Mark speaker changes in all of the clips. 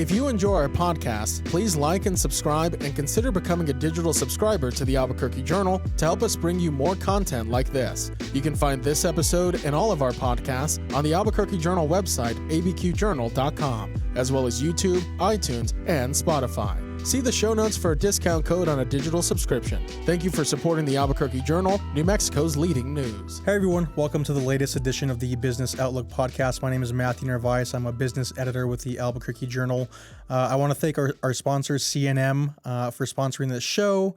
Speaker 1: If you enjoy our podcast, please like and subscribe and consider becoming a digital subscriber to the Albuquerque Journal to help us bring you more content like this. You can find this episode and all of our podcasts on the Albuquerque Journal website, abqjournal.com, as well as YouTube, iTunes, and Spotify. See the show notes for a discount code on a digital subscription. Thank you for supporting the Albuquerque Journal, New Mexico's leading news.
Speaker 2: Hey everyone, welcome to the latest edition of the Business Outlook podcast. My name is Matthew Narvaiz. I'm a business editor with the Albuquerque Journal. I want to thank our sponsors, C&M, for sponsoring this show.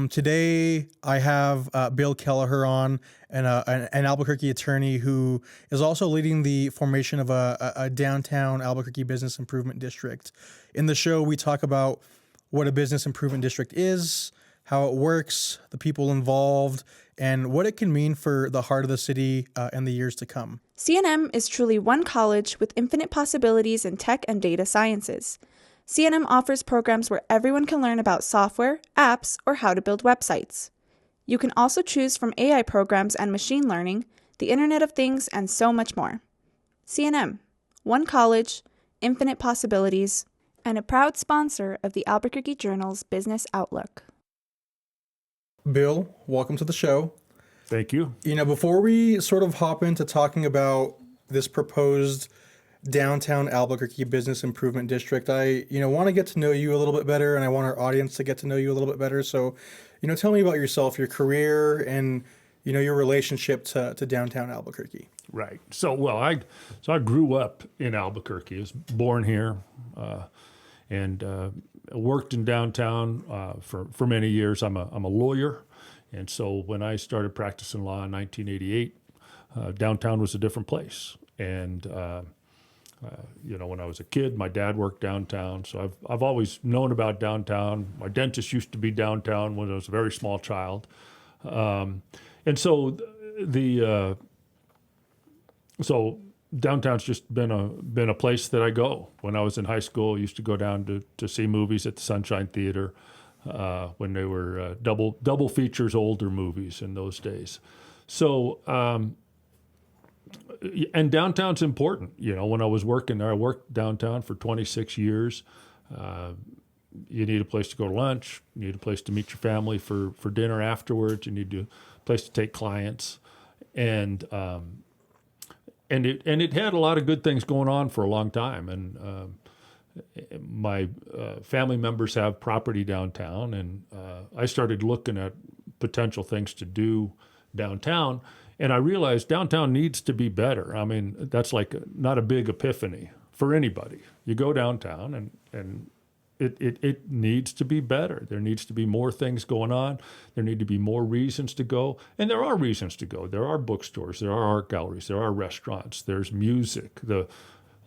Speaker 2: Today I have Bill Keleher on, an Albuquerque attorney who is also leading the formation of a downtown Albuquerque business improvement district. In the show, we talk about what a business improvement district is, how it works, the people involved, and what it can mean for the heart of the city in the years to come.
Speaker 3: C&M is truly one college with infinite possibilities in tech and data sciences. C&M offers programs where everyone can learn about software, apps, or how to build websites. You can also choose from AI programs and machine learning, the Internet of Things, and so much more. C&M, one college, infinite possibilities, and a proud sponsor of the Albuquerque Journal's Business Outlook.
Speaker 2: Bill, welcome to the show.
Speaker 4: Thank you.
Speaker 2: Before we sort of hop into talking about this proposed downtown Albuquerque business improvement district, I want to get to know you a little bit better, and I want our audience to get to know you a little bit better. So, tell me about yourself, your career, and your relationship to downtown Albuquerque.
Speaker 4: Right. So I grew up in Albuquerque. I was born here, and worked in downtown for many years. I'm a lawyer, and so when I started practicing law in 1988, downtown was a different place. And when I was a kid, my dad worked downtown, so I've always known about downtown. My dentist used to be downtown when I was a very small child, and so so downtown's just been a place that I go. When I was in high school, I used to go down to see movies at the Sunshine Theater when they were double features, older movies in those days. So. And downtown's important. When I was working there, I worked downtown for 26 years. You need a place to go to lunch. You need a place to meet your family for dinner afterwards. You need a place to take clients. And it had a lot of good things going on for a long time. And my family members have property downtown, and I started looking at potential things to do downtown. And I realized downtown needs to be better. I mean, that's not a big epiphany for anybody. You go downtown and it needs to be better. There needs to be more things going on. There need to be more reasons to go. And there are reasons to go. There are bookstores. There are art galleries. There are restaurants. There's music. A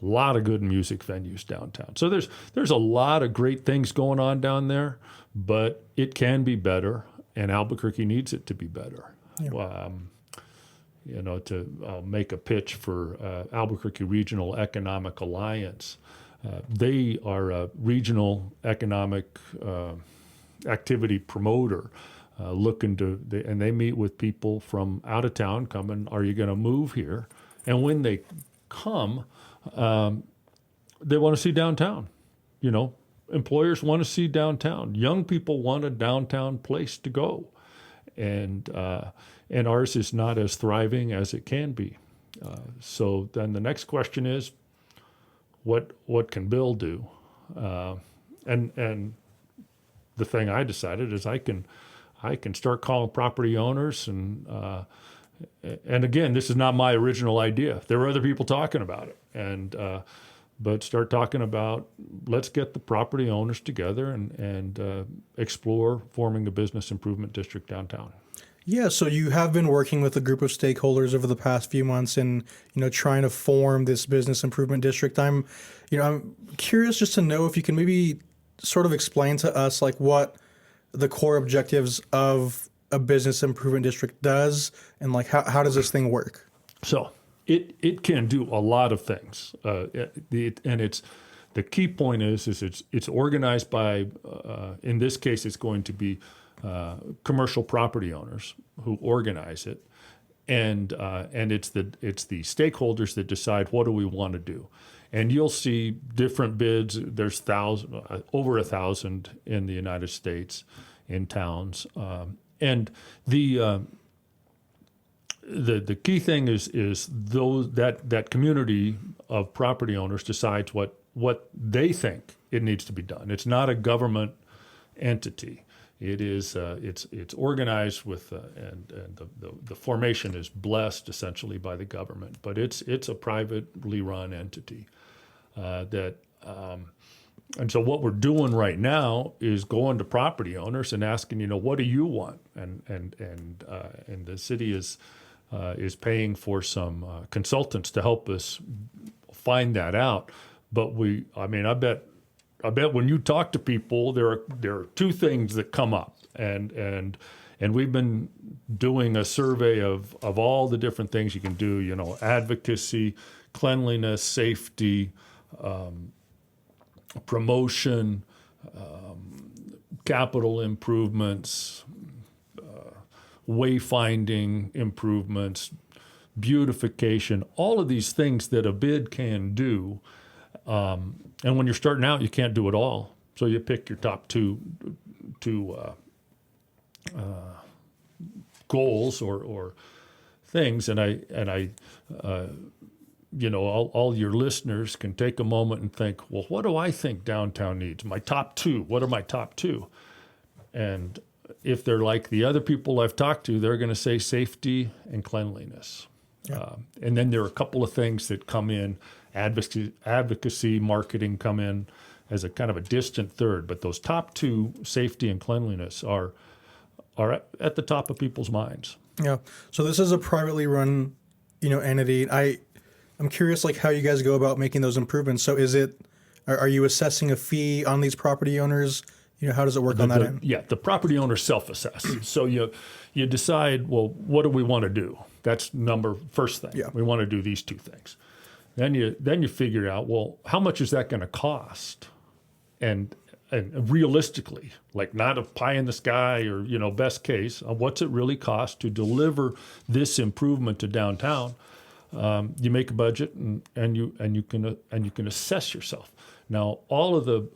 Speaker 4: lot of good music venues downtown. So there's a lot of great things going on down there, but it can be better, and Albuquerque needs it to be better. Yeah. To make a pitch for Albuquerque Regional Economic Alliance. They are a regional economic activity promoter and they meet with people from out of town coming, are you going to move here? And when they come, they want to see downtown. Employers want to see downtown. Young people want a downtown place to go. And ours is not as thriving as it can be. So then the next question is, what can Bill do? And the thing I decided is I can start calling property owners, and again, this is not my original idea. There were other people talking about it, but start talking about, let's get the property owners together and explore forming a business improvement district downtown.
Speaker 2: Yeah, so you have been working with a group of stakeholders over the past few months and, trying to form this business improvement district. I'm curious just to know if you can maybe sort of explain to us what the core objectives of a business improvement district does, and how does this thing work?
Speaker 4: So it can do a lot of things, and it's the key point is it's organized by in this case it's going to be commercial property owners who organize it, and it's the stakeholders that decide what do we want to do. and you'll see different bids. There's over 1,000 in the United States in towns, and the key thing is that community of property owners decides what they think it needs to be done. It's not a government entity. It is it's organized with and the formation is blessed essentially by the government, but it's a privately run entity and so what we're doing right now is going to property owners and asking, what do you want? And the city is paying for some consultants to help us find that out. But I bet when you talk to people, there are two things that come up, and we've been doing a survey of all the different things you can do. Advocacy, cleanliness, safety, promotion, capital improvements, wayfinding improvements, beautification, all of these things that a bid can do. And when you're starting out, you can't do it all. So you pick your top two goals or things. And I all your listeners can take a moment and think, well, what do I think downtown needs? My top two. What are my top two? And if they're like the other people I've talked to, they're going to say safety and cleanliness. Yeah. And then there are a couple of things that come in. Advocacy, marketing come in as a kind of a distant third. But those top two, safety and cleanliness, are at the top of people's minds.
Speaker 2: Yeah. So this is a privately run, entity. I'm curious, how you guys go about making those improvements. So are you assessing a fee on these property owners? How does it work on that end?
Speaker 4: Yeah, the property owner self-assess. So you decide, well, what do we want to do? That's first thing. Yeah. We want to do these two things. Then you figure out, well, how much is that going to cost? And realistically, not a pie in the sky or, best case, what's it really cost to deliver this improvement to downtown? You make a budget and you can assess yourself. Now, all of the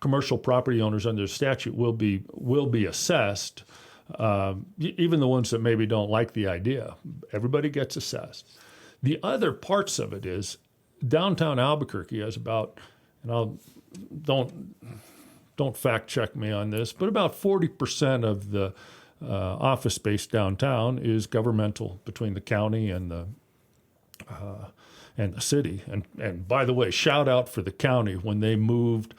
Speaker 4: commercial property owners under the statute will be assessed, even the ones that maybe don't like the idea. Everybody gets assessed. The other parts of it is downtown Albuquerque has about, and don't fact check me on this, but about 40% of the office space downtown is governmental between the county and the city. And by the way, shout out for the county when they moved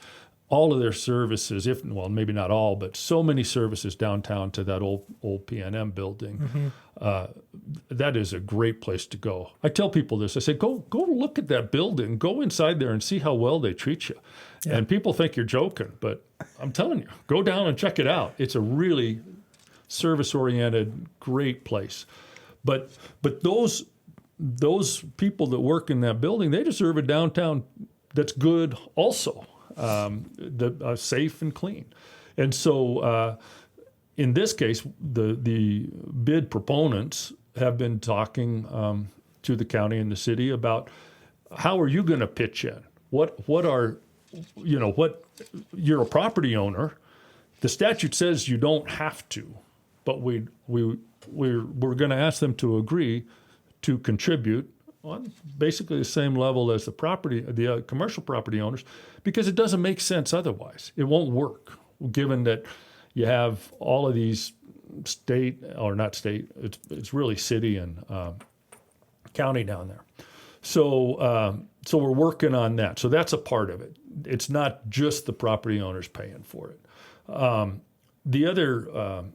Speaker 4: all of their services, maybe not all, but so many services downtown to that old P&M building. Mm-hmm. That is a great place to go. I tell people this. I say, go look at that building. Go inside there and see how well they treat you. Yeah. And people think you're joking, but I'm telling you, go down and check it out. It's a really service-oriented, great place. But those people that work in that building, they deserve a downtown that's good also. Safe and clean. And so in this case, the bid proponents have been talking to the county and the city about how are you going to pitch in? What you're a property owner. The statute says you don't have to, but we're going to ask them to agree to contribute on basically the same level as the commercial property owners, because it doesn't make sense otherwise. It won't work, given that you have all of these it's really city and county down there. So we're working on that. So that's a part of it. It's not just the property owners paying for it. The other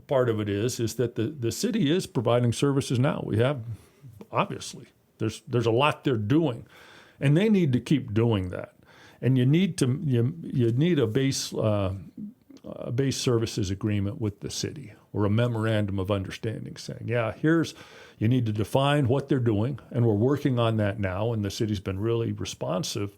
Speaker 4: part of it is that the city is providing services now. We have, obviously, there's a lot they're doing, and they need to keep doing that. And you need a base services agreement with the city, or a memorandum of understanding saying, you need to define what they're doing, and we're working on that now. And the city's been really responsive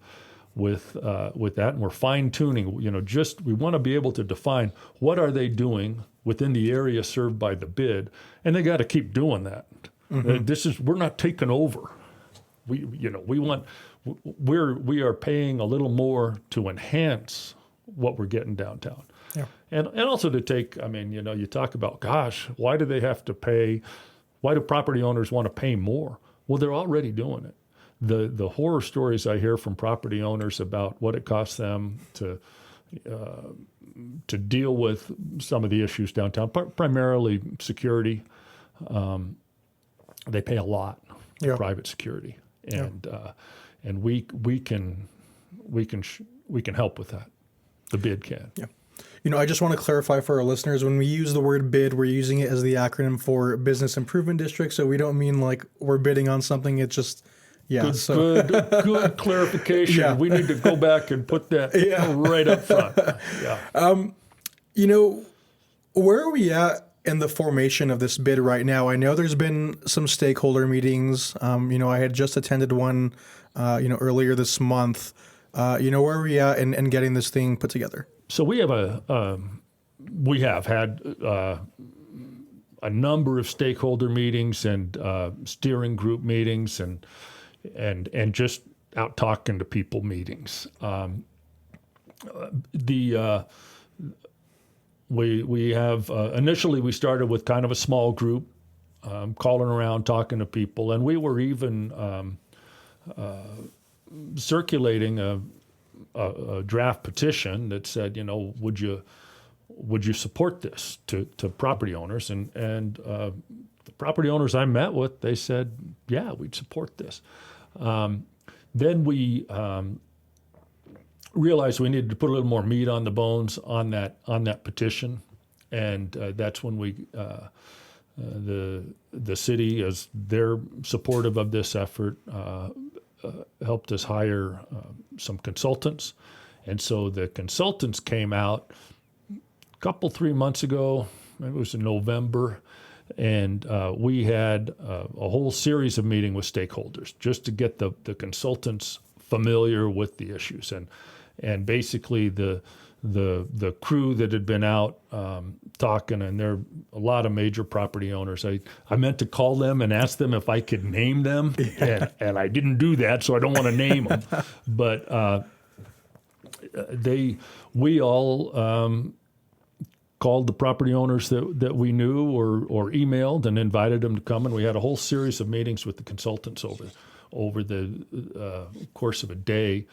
Speaker 4: with that, and we're fine tuning. We want to be able to define what are they doing within the area served by the bid, and they got to keep doing that. Mm-hmm. We're not taking over. we are paying a little more to enhance what we're getting downtown.
Speaker 2: Yeah.
Speaker 4: And also to take, I mean, you talk about, gosh, why do they have to pay? Why do property owners want to pay more? Well, they're already doing it. The horror stories I hear from property owners about what it costs them to deal with some of the issues downtown, primarily security. They pay a lot for private security, and we can help with that. The bid can.
Speaker 2: Yeah. I just want to clarify for our listeners, when we use the word bid, we're using it as the acronym for Business Improvement District. So we don't mean like we're bidding on something. It's just,
Speaker 4: Good clarification. Yeah. We need to go back and put that right up front. Yeah.
Speaker 2: Where are we at in the formation of this bid right now? I know there's been some stakeholder meetings. I had just attended one, earlier this month. Where are we at in getting this thing put together?
Speaker 4: So we have had a number of stakeholder meetings and steering group meetings and just out talking to people meetings. We have initially we started with kind of a small group, calling around talking to people, and we were even circulating a draft petition that said, would you support this to property owners? And the property owners I met with, they said, yeah, we'd support this. Then we realized we needed to put a little more meat on the bones on that petition, and that's when we the city, as they're supportive of this effort, helped us hire some consultants. And so the consultants came out a 3 months ago, it was in November, and we had a whole series of meetings with stakeholders just to get the consultants familiar with the issues. And basically the crew that had been out talking, and there are a lot of major property owners. I meant to call them and ask them if I could name them, and I didn't do that, so I don't want to name them. But we all called the property owners that we knew or emailed and invited them to come, and we had a whole series of meetings with the consultants over the course of a day.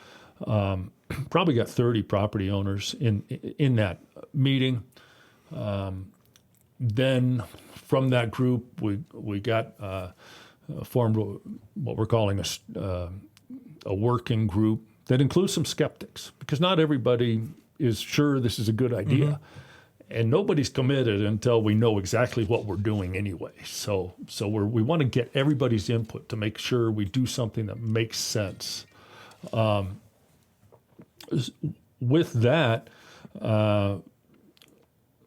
Speaker 4: Probably got 30 property owners in that meeting. Then from that group, we got formed what we're calling a working group that includes some skeptics, because not everybody is sure this is a good idea. Mm-hmm. And nobody's committed until we know exactly what we're doing anyway. So we want to get everybody's input to make sure we do something that makes sense. With that,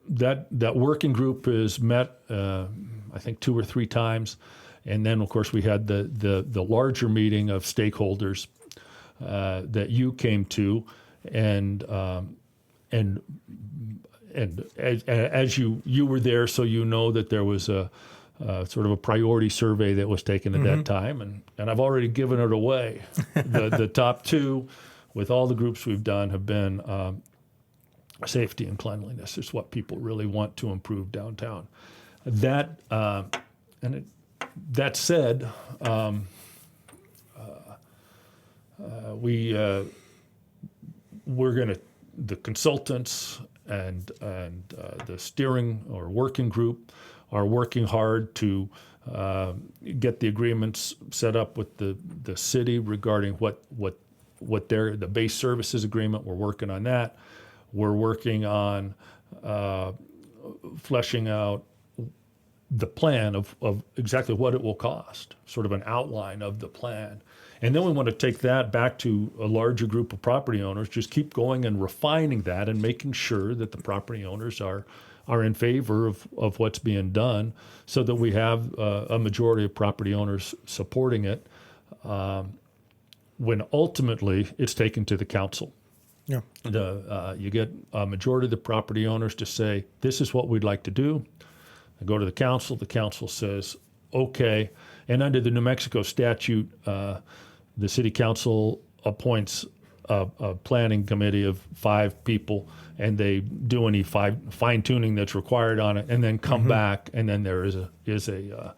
Speaker 4: that working group is met, I think 2 or 3 times, and then of course we had the larger meeting of stakeholders that you came to, and as you were there, so that there was a sort of a priority survey that was taken at that time, and I've already given it away. The top 2. With all the groups we've done have been safety and cleanliness is what people really want to improve downtown. That said, we're going to, the consultants and the steering or working group are working hard to get the agreements set up with the city regarding what the base services agreement. We're working on that. We're working on fleshing out the plan of exactly what it will cost, sort of an outline of the plan. And then we want to take that back to a larger group of property owners, just keep going and refining that and making sure that the property owners are in favor of what's being done, so that we have a majority of property owners supporting it. When ultimately it's taken to the council. Yeah. You get a majority of the property owners to say, this is what we'd like to do. I go to the council. The council says, okay. And under the New Mexico statute, the city council appoints a planning committee of 5 people, and they do any fine tuning that's required on it, and then come back, and then there is a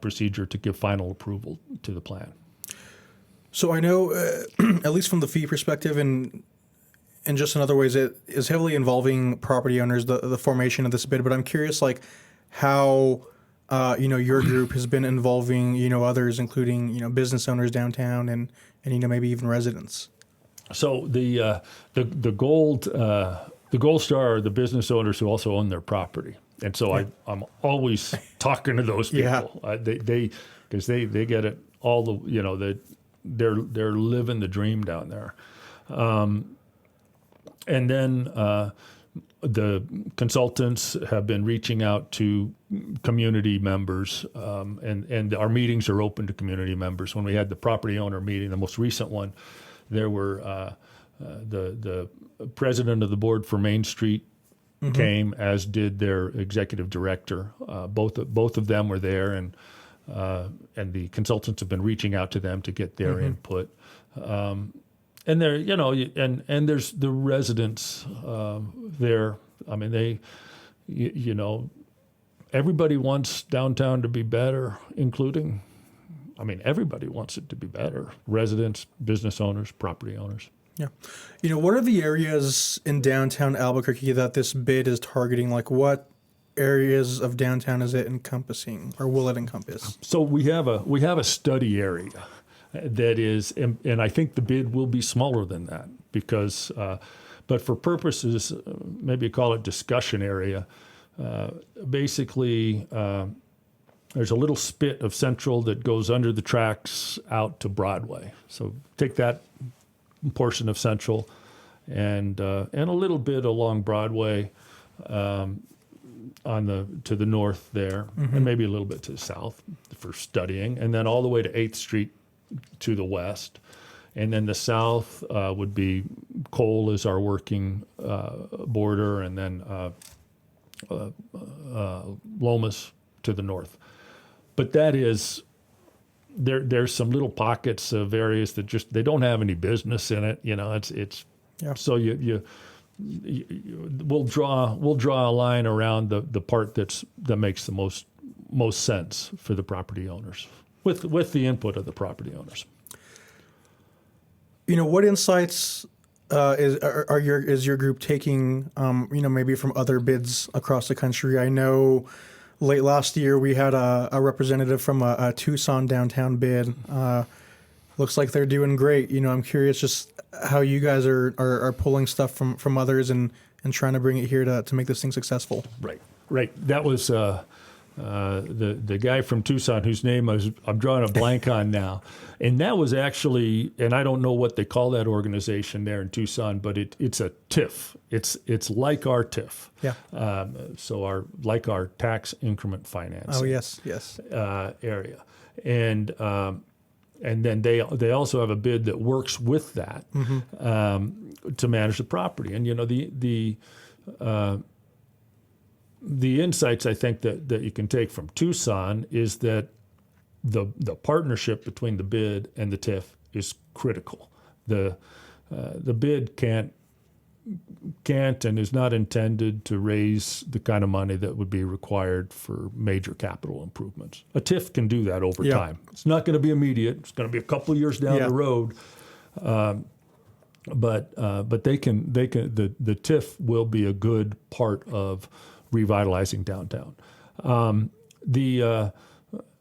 Speaker 4: procedure to give final approval to the plan.
Speaker 2: So I know, at least from the fee perspective, and just in other ways, it is heavily involving property owners, the formation of this bid. But I'm curious, like, how your group has been involving others, including business owners downtown, and maybe even residents.
Speaker 4: So the gold star are the business owners who also own their property, and so I'm always talking to those people. Because they get it all they're living the dream down there, and then the consultants have been reaching out to community members, and our meetings are open to community members. When we had the property owner meeting, the most recent one, there were the president of the board for Main Street came, as did their executive director. Both of them were there, and the consultants have been reaching out to them to get their input. And there, and there's the residents there. I mean, everybody wants downtown to be better, including. I mean, everybody wants it to be better. Residents, business owners, property owners.
Speaker 2: Yeah. What are the areas in downtown Albuquerque that this bid is targeting? Like, what areas of downtown is it encompassing, or will it encompass?
Speaker 4: So we have a study area that is, and I think the bid will be smaller than that because, but for purposes, maybe call it discussion area, basically, there's a little spit of Central that goes under the tracks out to Broadway. So take that portion of Central and a little bit along Broadway to the north there, and maybe a little bit to the south for studying, and then all the way to 8th Street to the west. And then the south would be Cole is our working border, and then Lomas to the north. But that is, there's some little pockets of areas that just, they don't have any business in it. It's so we'll draw a line around the part that makes the most sense for the property owners with the input of the property owners.
Speaker 2: What insights is your group taking, maybe from other bids across the country? I know late last year we had a representative from a Tucson downtown bid. Looks like they're doing great. I'm curious just how you guys are pulling stuff from others and trying to bring it here to make this thing successful.
Speaker 4: Right. That was the guy from Tucson whose name I'm drawing a blank on now. And that was actually, and I don't know what they call that organization there in Tucson, but it's a TIF. It's like our TIF.
Speaker 2: Yeah.
Speaker 4: So our tax increment financing.
Speaker 2: Oh yes.
Speaker 4: Area, and then they also have a bid that works with that to manage the property. And the insights I think that you can take from Tucson is that the partnership between the bid and the TIF is critical. The bid can't and is not intended to raise the kind of money that would be required for major capital improvements. A TIF can do that over time. It's not going to be immediate. It's going to be a couple of years down the road. But they can the TIF will be a good part of revitalizing downtown.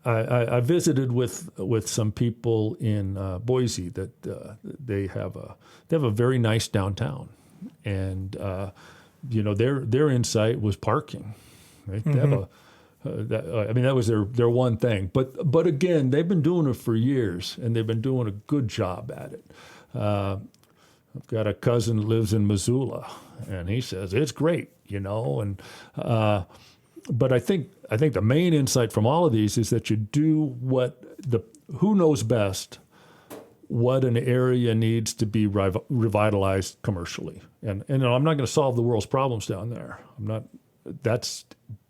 Speaker 4: I visited with some people in Boise that they have a very nice downtown, and their insight was parking. Right? They have that was their one thing. But again, they've been doing it for years, and they've been doing a good job at it. I've got a cousin who lives in Missoula, and he says it's great, and but I think the main insight from all of these is that you do who knows best what an area needs to be revitalized commercially. And I'm not going to solve the world's problems down there.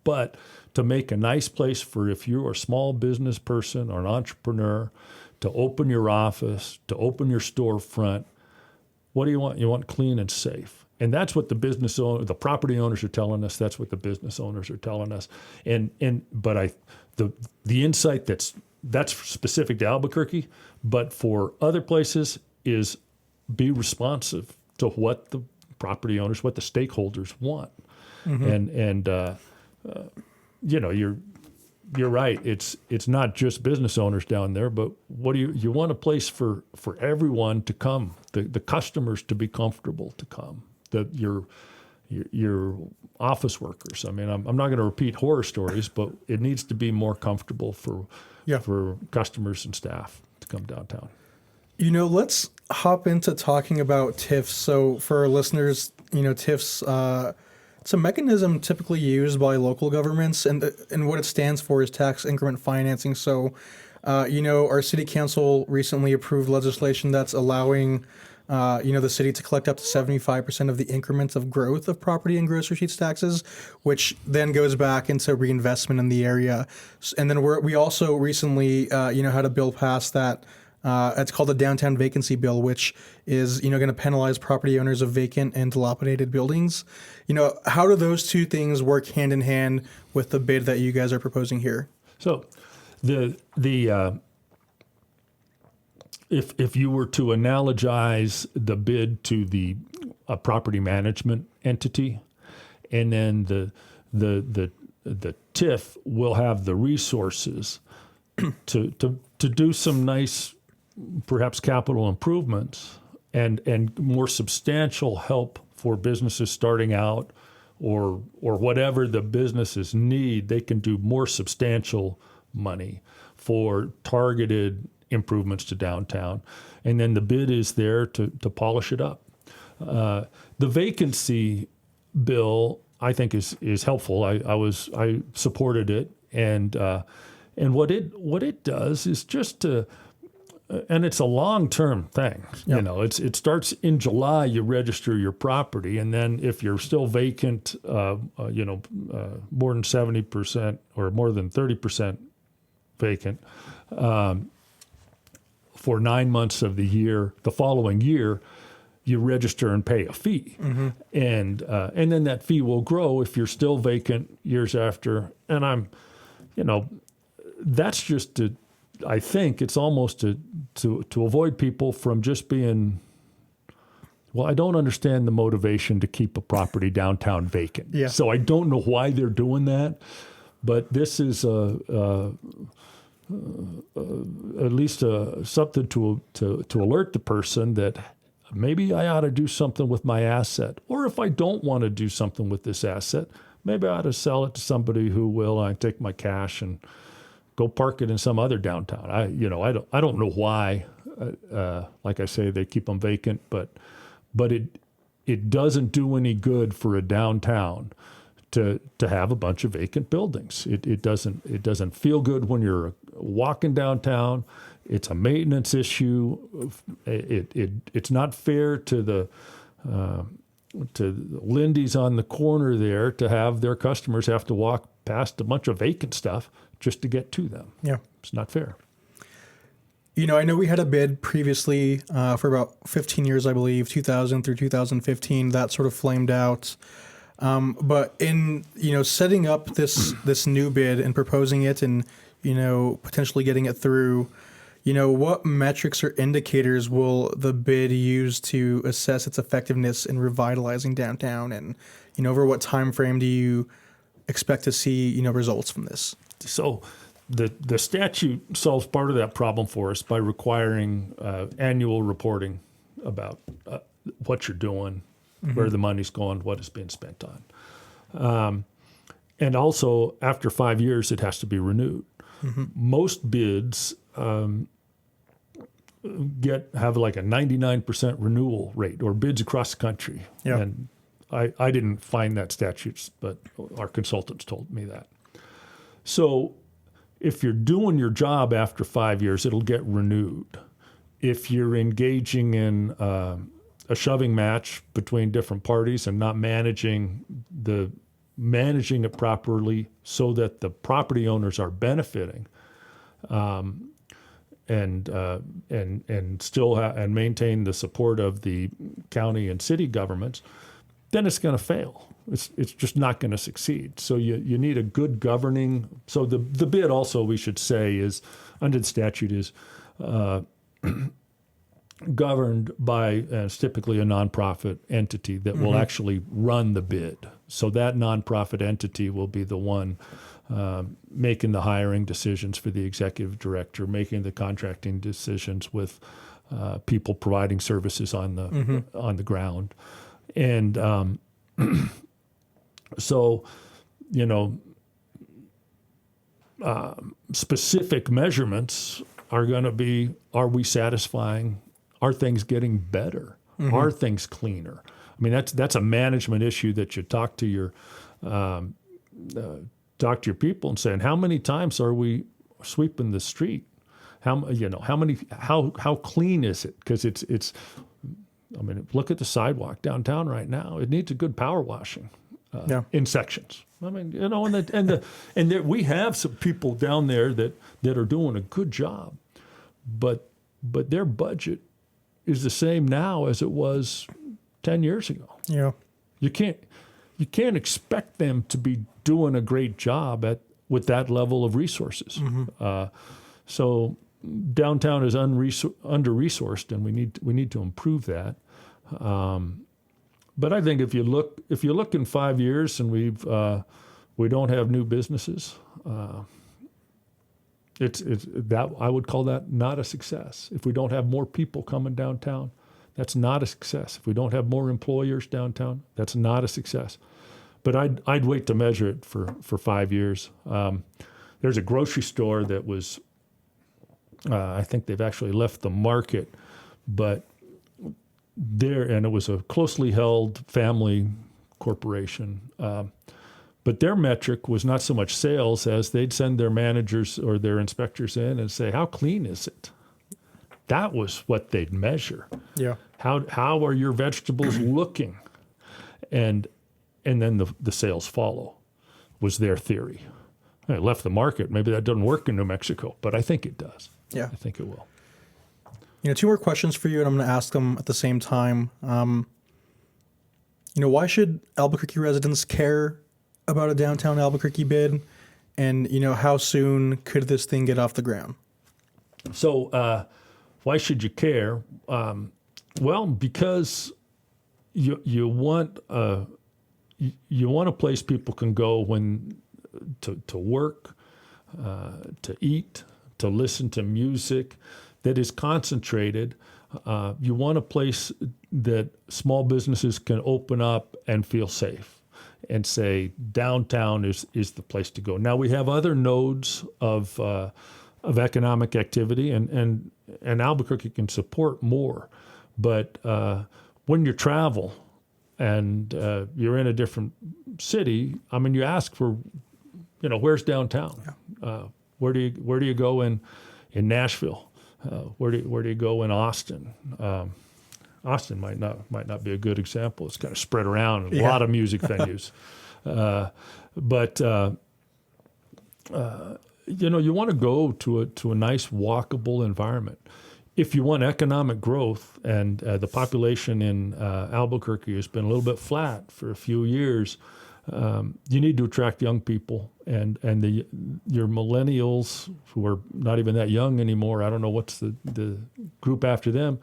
Speaker 4: But to make a nice place for if you're a small business person or an entrepreneur to open your office, to open your storefront. What do you want? You want clean and safe. And that's what the property owners are telling us. That's what the business owners are telling us. But the insight that's specific to Albuquerque, but for other places is be responsive to what the property owners, what the stakeholders want. You're right. It's not just business owners down there, but what do you want a place for everyone to come, the customers to be comfortable to come, your office workers. I mean, I'm not going to repeat horror stories, but it needs to be more comfortable for customers and staff to come downtown.
Speaker 2: Let's hop into talking about TIFs. So for our listeners, TIFs, it's a mechanism typically used by local governments, and what it stands for is tax increment financing. So, our city council recently approved legislation that's allowing, the city to collect up to 75% of the increments of growth of property and gross receipts taxes, which then goes back into reinvestment in the area. And then we also recently, had a bill passed that. It's called the Downtown Vacancy Bill, which is, going to penalize property owners of vacant and dilapidated buildings. How do those two things work hand in hand with the bid that you guys are proposing here?
Speaker 4: So, if you were to analogize the bid to a property management entity, and then the TIF will have the resources to do some nice, perhaps capital improvements and more substantial help for businesses starting out or whatever the businesses need. They can do more substantial money for targeted improvements to downtown. And then the bid is there to polish it up. The vacancy bill, I think, is helpful. I supported it. And what it does is just to, and it's a long-term thing. Yep. It starts in July. You register your property, and then if you're still vacant, more than 70% or more than 30% vacant for 9 months of the year, the following year, you register and pay a fee, and then that fee will grow if you're still vacant years after. And that's just to. I think it's almost to avoid people from just being, I don't understand the motivation to keep a property downtown vacant. Yeah. So I don't know why they're doing that, but this is at least something to alert the person that maybe I ought to do something with my asset. Or if I don't want to do something with this asset, maybe I ought to sell it to somebody who will. I take my cash and go park it in some other downtown. I don't know why. Like I say, they keep them vacant, but it doesn't do any good for a downtown to have a bunch of vacant buildings. It doesn't feel good when you're walking downtown. It's a maintenance issue. It's not fair to the Lindy's on the corner there to have their customers have to walk past a bunch of vacant stuff just to get to them. Yeah. It's not fair.
Speaker 2: I know we had a bid previously for about 15 years, I believe, 2000 through 2015, that sort of flamed out. But in, setting up this new bid and proposing it and, potentially getting it through, what metrics or indicators will the bid use to assess its effectiveness in revitalizing downtown? And, over what time frame do you expect to see, results from this?
Speaker 4: So the statute solves part of that problem for us by requiring annual reporting about what you're doing, where the money's going, what it's being spent on. And also, after 5 years, it has to be renewed. Most bids have like a 99% renewal rate, or bids across the country. Yep. And I didn't find that statutes, but our consultants told me that. So if you're doing your job after 5 years, it'll get renewed. If you're engaging in a shoving match between different parties and not managing the managing it properly so that the property owners are benefiting, and still and maintain the support of the county and city governments, then it's going to fail. It's just not going to succeed. So you need a good governing. So the bid also, we should say, is under the statute is governed by it's typically a nonprofit entity that will actually run the bid. So that nonprofit entity will be the one making the hiring decisions for the executive director, making the contracting decisions with people providing services on the ground, and so specific measurements are going to be: are we satisfying? Are things getting better? Are things cleaner? I mean, that's a management issue that you talk to your people and saying, how many times are we sweeping the street? How clean is it? Because it's. I mean, look at the sidewalk downtown right now. It needs a good power washing in sections. I mean, and we have some people down there that are doing a good job, but their budget is the same now as it was 10 years ago.
Speaker 2: Yeah.
Speaker 4: You can't expect them to be doing a great job with that level of resources. So downtown is under-resourced, and we need to improve that. But I think if you look in 5 years and we don't have new businesses, it's that I would call that not a success. If we don't have more people coming downtown, that's not a success. If we don't have more employers downtown, that's not a success. But I'd wait to measure it for 5 years. There's a grocery store that was, I think they've actually left the market, but and it was a closely held family corporation. But their metric was not so much sales as they'd send their managers or their inspectors in and say, how clean is it? That was what they'd measure.
Speaker 2: Yeah.
Speaker 4: How are your vegetables looking? And then the sales follow, was their theory. It left the market. Maybe that doesn't work in New Mexico, but I think it does.
Speaker 2: Yeah.
Speaker 4: I think it will.
Speaker 2: Two more questions for you, and I'm going to ask them at the same time. Why should Albuquerque residents care about a downtown Albuquerque bid? And, how soon could this thing get off the ground?
Speaker 4: So why should you care? Well, because you want a place people can go when to work, to eat, to listen to music that is concentrated. You want a place that small businesses can open up and feel safe and say downtown is the place to go. Now we have other nodes of economic activity, and Albuquerque can support more. But when you travel and you're in a different city, I mean, you ask for, where's downtown? Yeah. Where do you go in Nashville? Where do you go in Austin? Austin might not be a good example. It's kind of spread around, a lot of music venues. But you want to go to a nice walkable environment. If you want economic growth, and the population in Albuquerque has been a little bit flat for a few years, you need to attract young people, and your millennials who are not even that young anymore. I don't know what's the group after them.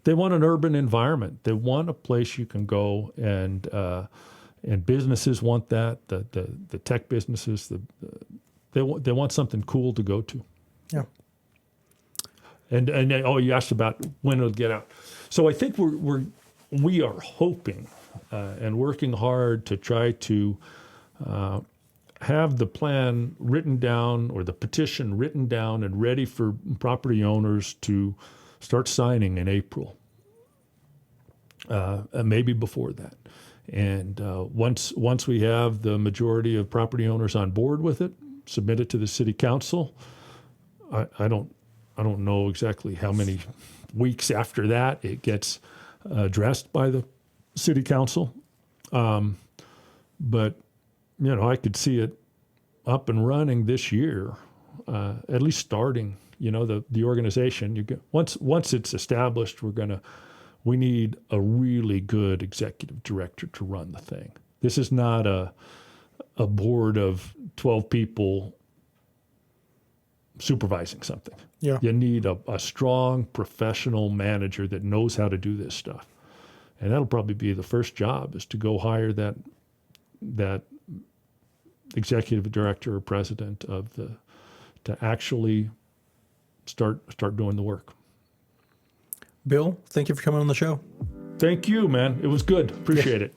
Speaker 4: They want an urban environment. They want a place you can go, and businesses want that. The tech businesses, they want something cool to go to.
Speaker 2: Yeah.
Speaker 4: And you asked about when it'll get out. So I think we are hoping and working hard to try to have the plan written down, or the petition written down and ready for property owners to start signing in April, maybe before that. And once we have the majority of property owners on board with it, submit it to the city council. I don't know exactly how many weeks after that it gets addressed by the city council, but I could see it up and running this year, at least starting. The organization. Once it's established, we need a really good executive director to run the thing. This is not a board of 12 people supervising something.
Speaker 2: Yeah.
Speaker 4: You need a strong professional manager that knows how to do this stuff. And that'll probably be the first job, is to go hire that executive director or president to actually start doing the work.
Speaker 2: Bill, thank you for coming on the show.
Speaker 4: Thank you, man. It was good. Appreciate it.